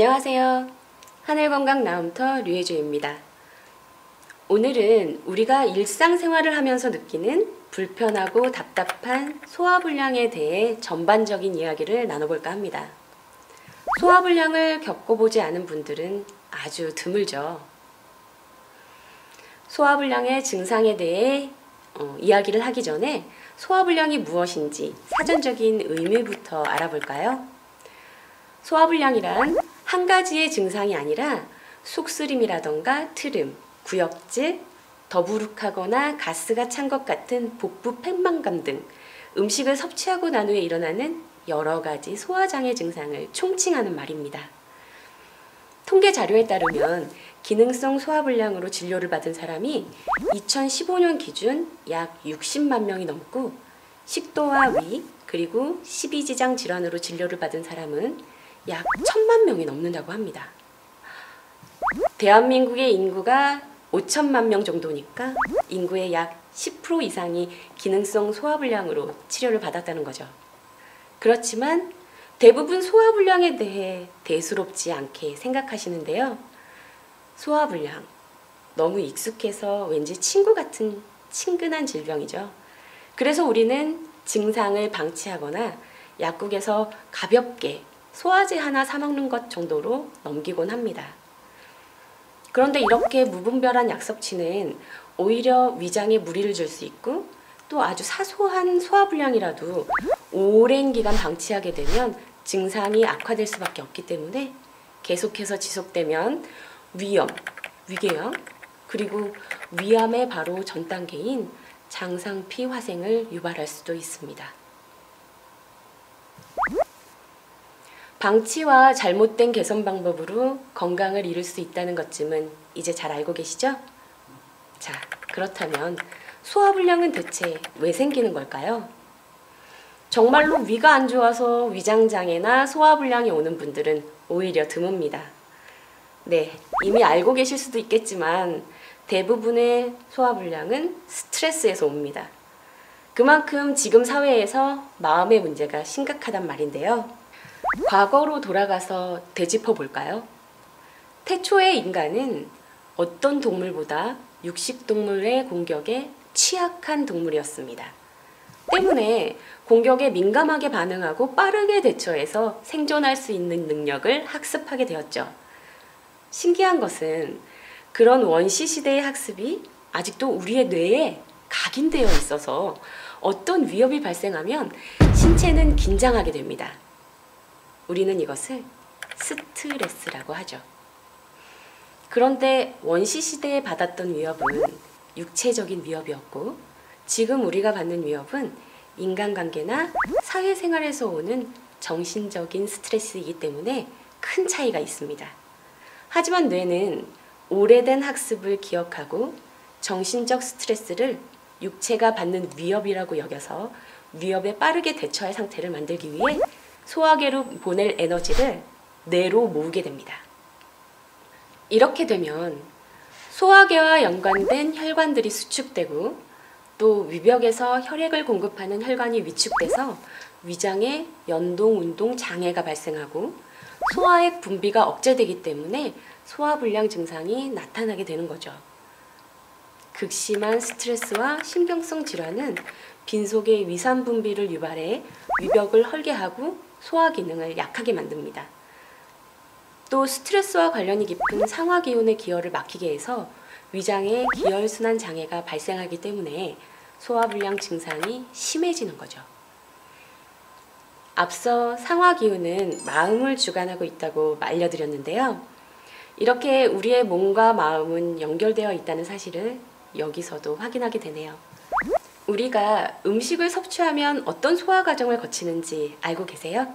안녕하세요. 하늘건강나움터 류혜주입니다. 오늘은 우리가 일상생활을 하면서 느끼는 불편하고 답답한 소화불량에 대해 전반적인 이야기를 나눠볼까 합니다. 소화불량을 겪어보지 않은 분들은 아주 드물죠. 소화불량의 증상에 대해 이야기를 하기 전에 소화불량이 무엇인지 사전적인 의미부터 알아볼까요? 소화불량이란 한 가지의 증상이 아니라 속쓰림이라던가 트름, 구역질, 더부룩하거나 가스가 찬 것 같은 복부 팽만감 등 음식을 섭취하고 난 후에 일어나는 여러 가지 소화장애 증상을 총칭하는 말입니다. 통계 자료에 따르면 기능성 소화불량으로 진료를 받은 사람이 2015년 기준 약 60만 명이 넘고 식도와 위 그리고 식이지장 질환으로 진료를 받은 사람은 약 1000만 명이 넘는다고 합니다. 대한민국의 인구가 5천만 명 정도니까 인구의 약 10% 이상이 기능성 소화불량으로 치료를 받았다는 거죠. 그렇지만 대부분 소화불량에 대해 대수롭지 않게 생각하시는데요. 소화불량, 너무 익숙해서 왠지 친구 같은 친근한 질병이죠. 그래서 우리는 증상을 방치하거나 약국에서 가볍게 소화제 하나 사 먹는 것 정도로 넘기곤 합니다. 그런데 이렇게 무분별한 약 섭취는 오히려 위장에 무리를 줄 수 있고 또 아주 사소한 소화불량이라도 오랜 기간 방치하게 되면 증상이 악화될 수밖에 없기 때문에 계속해서 지속되면 위염, 위궤양, 그리고 위암의 바로 전 단계인 장상피 화생을 유발할 수도 있습니다. 방치와 잘못된 개선 방법으로 건강을 잃을 수 있다는 것쯤은 이제 잘 알고 계시죠? 자, 그렇다면 소화불량은 대체 왜 생기는 걸까요? 정말로 위가 안 좋아서 위장장애나 소화불량이 오는 분들은 오히려 드뭅니다. 네, 이미 알고 계실 수도 있겠지만 대부분의 소화불량은 스트레스에서 옵니다. 그만큼 지금 사회에서 마음의 문제가 심각하단 말인데요. 과거로 돌아가서 되짚어 볼까요? 태초의 인간은 어떤 동물보다 육식동물의 공격에 취약한 동물이었습니다. 때문에 공격에 민감하게 반응하고 빠르게 대처해서 생존할 수 있는 능력을 학습하게 되었죠. 신기한 것은 그런 원시시대의 학습이 아직도 우리의 뇌에 각인되어 있어서 어떤 위협이 발생하면 신체는 긴장하게 됩니다. 우리는 이것을 스트레스라고 하죠. 그런데 원시시대에 받았던 위협은 육체적인 위협이었고 지금 우리가 받는 위협은 인간관계나 사회생활에서 오는 정신적인 스트레스이기 때문에 큰 차이가 있습니다. 하지만 뇌는 오래된 학습을 기억하고 정신적 스트레스를 육체가 받는 위협이라고 여겨서 위협에 빠르게 대처할 상태를 만들기 위해 소화계로 보낼 에너지를 뇌로 모으게 됩니다. 이렇게 되면 소화계와 연관된 혈관들이 수축되고 또 위벽에서 혈액을 공급하는 혈관이 위축돼서 위장에 연동운동 장애가 발생하고 소화액 분비가 억제되기 때문에 소화불량 증상이 나타나게 되는 거죠. 극심한 스트레스와 신경성 질환은 빈속의 위산 분비를 유발해 위벽을 헐게 하고 소화 기능을 약하게 만듭니다. 또 스트레스와 관련이 깊은 상화기운의 기혈을 막히게 해서 위장에 기혈순환 장애가 발생하기 때문에 소화불량 증상이 심해지는 거죠. 앞서 상화기운은 마음을 주관하고 있다고 알려드렸는데요. 이렇게 우리의 몸과 마음은 연결되어 있다는 사실을 여기서도 확인하게 되네요. 우리가 음식을 섭취하면 어떤 소화 과정을 거치는지 알고 계세요?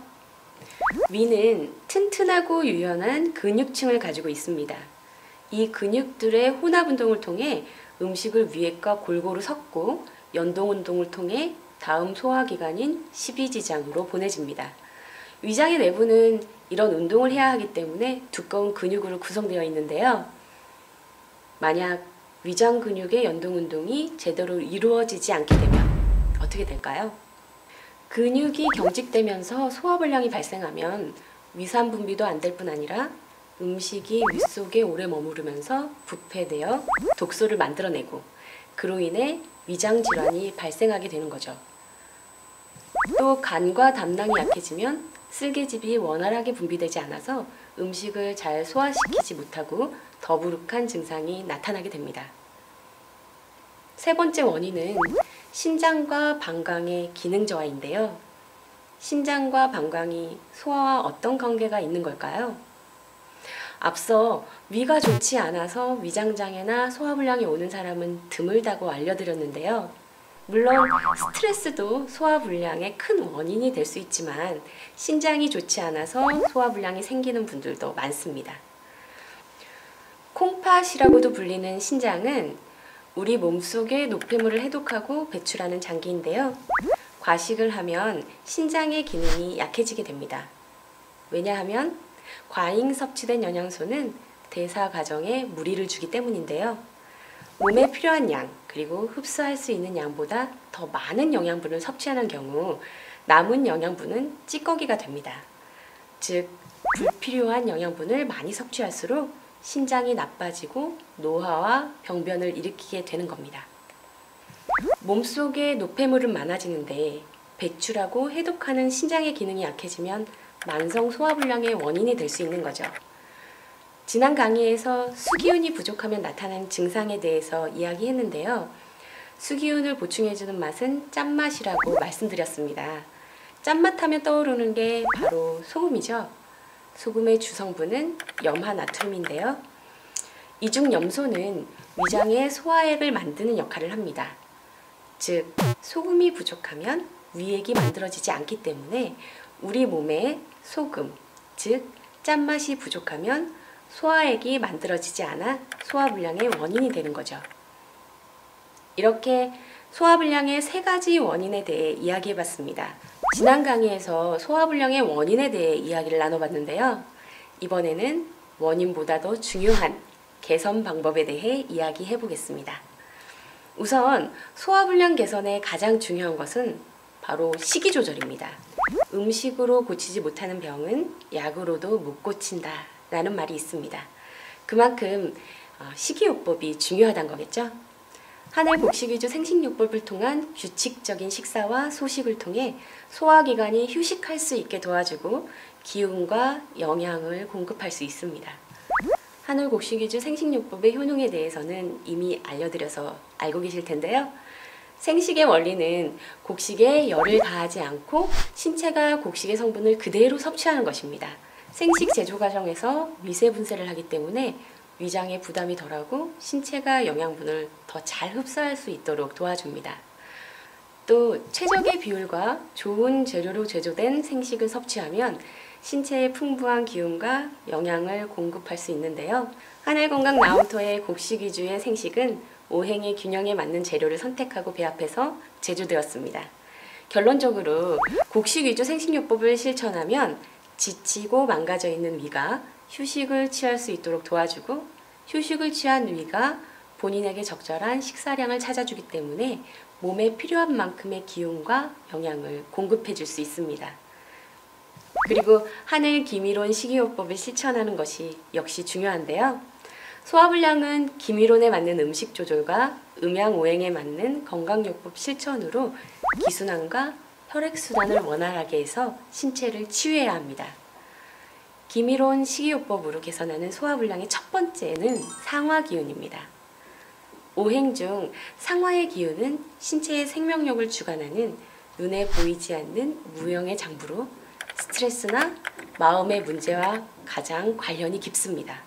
위는 튼튼하고 유연한 근육층을 가지고 있습니다. 이 근육들의 혼합 운동을 통해 음식을 위액과 골고루 섞고 연동 운동을 통해 다음 소화기관인 식이지장으로 보내집니다. 위장의 내부는 이런 운동을 해야 하기 때문에 두꺼운 근육으로 구성되어 있는데요. 만약 위장 근육의 연동 운동이 제대로 이루어지지 않게 되면 어떻게 될까요? 근육이 경직되면서 소화불량이 발생하면 위산 분비도 안 될 뿐 아니라 음식이 위 속에 오래 머무르면서 부패되어 독소를 만들어내고 그로 인해 위장 질환이 발생하게 되는 거죠. 또 간과 담낭이 약해지면 쓸개즙이 원활하게 분비되지 않아서 음식을 잘 소화시키지 못하고 더부룩한 증상이 나타나게 됩니다. 세 번째 원인은 신장과 방광의 기능 저하인데요. 신장과 방광이 소화와 어떤 관계가 있는 걸까요? 앞서 위가 좋지 않아서 위장장애나 소화불량이 오는 사람은 드물다고 알려드렸는데요. 물론 스트레스도 소화불량의 큰 원인이 될 수 있지만 신장이 좋지 않아서 소화불량이 생기는 분들도 많습니다. 콩팥이라고도 불리는 신장은 우리 몸속의 노폐물을 해독하고 배출하는 장기인데요. 과식을 하면 신장의 기능이 약해지게 됩니다. 왜냐하면 과잉 섭취된 영양소는 대사 과정에 무리를 주기 때문인데요. 몸에 필요한 양, 그리고 흡수할 수 있는 양보다 더 많은 영양분을 섭취하는 경우 남은 영양분은 찌꺼기가 됩니다. 즉, 불필요한 영양분을 많이 섭취할수록 신장이 나빠지고 노화와 병변을 일으키게 되는 겁니다. 몸속에 노폐물은 많아지는데 배출하고 해독하는 신장의 기능이 약해지면 만성 소화불량의 원인이 될 수 있는 거죠. 지난 강의에서 수기운이 부족하면 나타나는 증상에 대해서 이야기했는데요. 수기운을 보충해주는 맛은 짠맛이라고 말씀드렸습니다. 짠맛하면 떠오르는 게 바로 소금이죠. 소금의 주성분은 염화나트륨인데요. 이중 염소는 위장의 소화액을 만드는 역할을 합니다. 즉, 소금이 부족하면 위액이 만들어지지 않기 때문에 우리 몸에 소금, 즉 짠맛이 부족하면 소화액이 만들어지지 않아 소화불량의 원인이 되는 거죠. 이렇게 소화불량의 세 가지 원인에 대해 이야기해봤습니다. 지난 강의에서 소화불량의 원인에 대해 이야기를 나눠봤는데요. 이번에는 원인보다 더 중요한 개선 방법에 대해 이야기해보겠습니다. 우선 소화불량 개선의 가장 중요한 것은 바로 식이 조절입니다. 음식으로 고치지 못하는 병은 약으로도 못 고친다 라는 말이 있습니다. 그만큼 식이요법이 중요하다는 거겠죠? 하늘 곡식위주 생식요법을 통한 규칙적인 식사와 소식을 통해 소화기관이 휴식할 수 있게 도와주고 기운과 영양을 공급할 수 있습니다. 하늘 곡식위주 생식요법의 효능에 대해서는 이미 알려드려서 알고 계실 텐데요. 생식의 원리는 곡식에 열을 가하지 않고 신체가 곡식의 성분을 그대로 섭취하는 것입니다. 생식 제조 과정에서 미세 분쇄를 하기 때문에 위장에 부담이 덜하고 신체가 영양분을 더 잘 흡수할 수 있도록 도와줍니다. 또 최적의 비율과 좋은 재료로 제조된 생식을 섭취하면 신체에 풍부한 기운과 영양을 공급할 수 있는데요. 하늘건강 나우터의 곡식 위주의 생식은 오행의 균형에 맞는 재료를 선택하고 배합해서 제조되었습니다. 결론적으로 곡식 위주 생식요법을 실천하면 지치고 망가져 있는 위가 휴식을 취할 수 있도록 도와주고 휴식을 취한 위가 본인에게 적절한 식사량을 찾아주기 때문에 몸에 필요한 만큼의 기운과 영양을 공급해 줄 수 있습니다. 그리고 하늘 기미론 식이요법을 실천하는 것이 역시 중요한데요. 소화불량은 기미론에 맞는 음식 조절과 음양오행에 맞는 건강요법 실천으로 기순환과 혈액순환을 원활하게 해서 신체를 치유해야 합니다. 기미론 식이요법으로 개선하는 소화불량의 첫 번째는 상화기운입니다. 오행 중 상화의 기운은 신체의 생명력을 주관하는 눈에 보이지 않는 무형의 장부로 스트레스나 마음의 문제와 가장 관련이 깊습니다.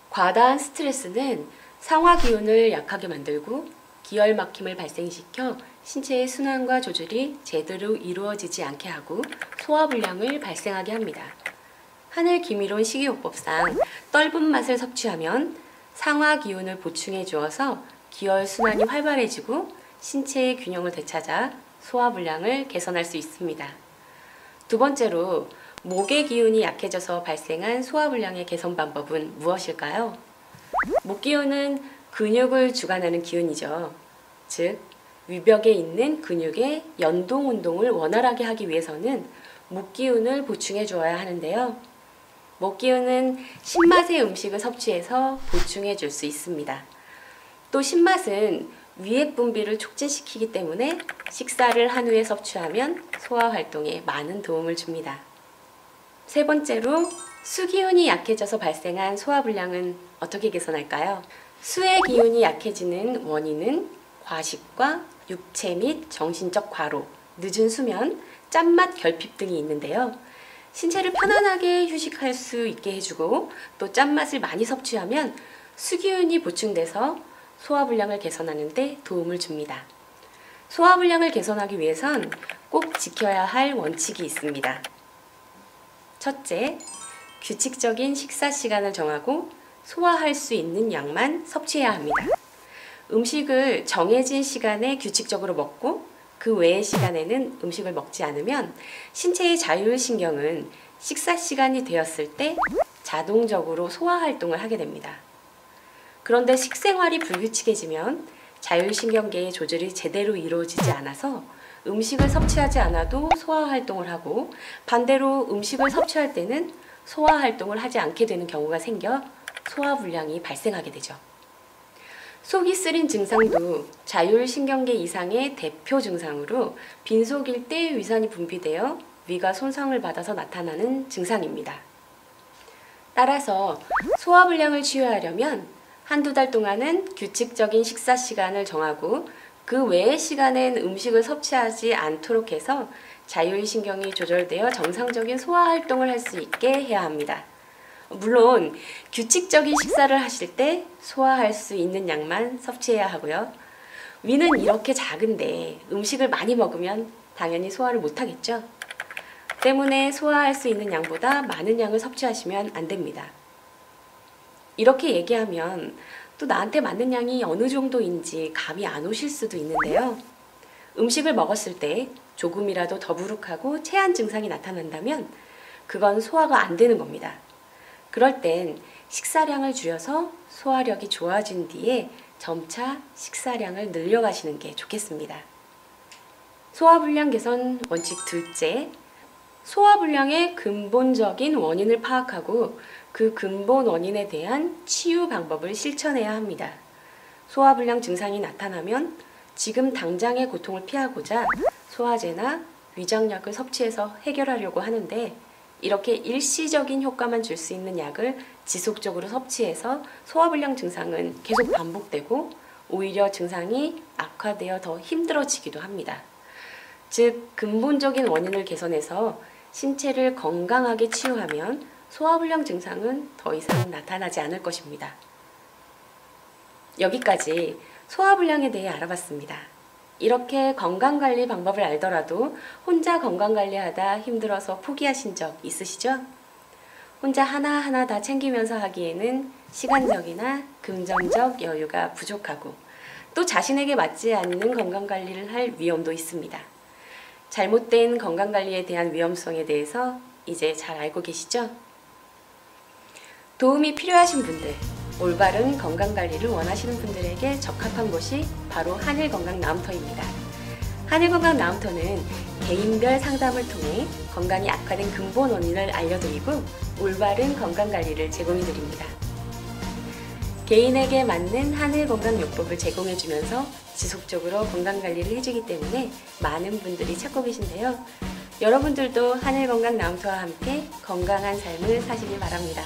과다한 스트레스는 상화 기운을 약하게 만들고 기혈 막힘을 발생시켜 신체의 순환과 조절이 제대로 이루어지지 않게 하고 소화불량을 발생하게 합니다. 하늘 기미론 식이요법상 떫은 맛을 섭취하면 상화 기운을 보충해 주어서 기혈 순환이 활발해지고 신체의 균형을 되찾아 소화불량을 개선할 수 있습니다. 두 번째로 목의 기운이 약해져서 발생한 소화불량의 개선 방법은 무엇일까요? 목 기운은 근육을 주관하는 기운이죠. 즉, 위벽에 있는 근육의 연동 운동을 원활하게 하기 위해서는 목 기운을 보충해 주어야 하는데요. 먹기운은 신맛의 음식을 섭취해서 보충해 줄 수 있습니다. 또 신맛은 위액 분비를 촉진시키기 때문에 식사를 한 후에 섭취하면 소화 활동에 많은 도움을 줍니다. 세 번째로 수기운이 약해져서 발생한 소화불량은 어떻게 개선할까요? 수의 기운이 약해지는 원인은 과식과 육체 및 정신적 과로, 늦은 수면, 짠맛 결핍 등이 있는데요. 신체를 편안하게 휴식할 수 있게 해주고 또 짠맛을 많이 섭취하면 수기운이 보충돼서 소화불량을 개선하는 데 도움을 줍니다. 소화불량을 개선하기 위해선 꼭 지켜야 할 원칙이 있습니다. 첫째, 규칙적인 식사 시간을 정하고 소화할 수 있는 양만 섭취해야 합니다. 음식을 정해진 시간에 규칙적으로 먹고 그 외의 시간에는 음식을 먹지 않으면 신체의 자율신경은 식사 시간이 되었을 때 자동적으로 소화 활동을 하게 됩니다. 그런데 식생활이 불규칙해지면 자율신경계의 조절이 제대로 이루어지지 않아서 음식을 섭취하지 않아도 소화 활동을 하고 반대로 음식을 섭취할 때는 소화 활동을 하지 않게 되는 경우가 생겨 소화불량이 발생하게 되죠. 속이 쓰린 증상도 자율신경계 이상의 대표 증상으로 빈속일 때 위산이 분비되어 위가 손상을 받아서 나타나는 증상입니다. 따라서 소화불량을 치유하려면 한두 달 동안은 규칙적인 식사 시간을 정하고 그 외의 시간엔 음식을 섭취하지 않도록 해서 자율신경이 조절되어 정상적인 소화 활동을 할 수 있게 해야 합니다. 물론 규칙적인 식사를 하실 때 소화할 수 있는 양만 섭취해야 하고요. 위는 이렇게 작은데 음식을 많이 먹으면 당연히 소화를 못하겠죠. 때문에 소화할 수 있는 양보다 많은 양을 섭취하시면 안 됩니다. 이렇게 얘기하면 또 나한테 맞는 양이 어느 정도인지 감이 안 오실 수도 있는데요. 음식을 먹었을 때 조금이라도 더부룩하고 체한 증상이 나타난다면 그건 소화가 안 되는 겁니다. 그럴 땐 식사량을 줄여서 소화력이 좋아진 뒤에 점차 식사량을 늘려가시는 게 좋겠습니다. 소화불량 개선 원칙 둘째, 소화불량의 근본적인 원인을 파악하고 그 근본 원인에 대한 치유 방법을 실천해야 합니다. 소화불량 증상이 나타나면 지금 당장의 고통을 피하고자 소화제나 위장약을 섭취해서 해결하려고 하는데 이렇게 일시적인 효과만 줄 수 있는 약을 지속적으로 섭취해서 소화불량 증상은 계속 반복되고 오히려 증상이 악화되어 더 힘들어지기도 합니다. 즉, 근본적인 원인을 개선해서 신체를 건강하게 치유하면 소화불량 증상은 더 이상 나타나지 않을 것입니다. 여기까지 소화불량에 대해 알아봤습니다. 이렇게 건강관리 방법을 알더라도 혼자 건강관리하다 힘들어서 포기하신 적 있으시죠? 혼자 하나하나 다 챙기면서 하기에는 시간적이나 금전적 여유가 부족하고 또 자신에게 맞지 않는 건강관리를 할 위험도 있습니다. 잘못된 건강관리에 대한 위험성에 대해서 이제 잘 알고 계시죠? 도움이 필요하신 분들, 올바른 건강관리를 원하시는 분들에게 적합한 곳이 바로 한일건강나움터입니다. 한일건강나움터는 개인별 상담을 통해 건강이 악화된 근본 원인을 알려드리고 올바른 건강관리를 제공해드립니다. 개인에게 맞는 한일건강요법을 제공해주면서 지속적으로 건강관리를 해주기 때문에 많은 분들이 찾고 계신데요. 여러분들도 한일건강나움터와 함께 건강한 삶을 사시길 바랍니다.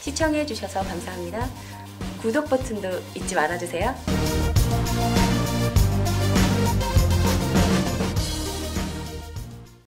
시청해주셔서 감사합니다. 구독 버튼도 잊지 말아주세요.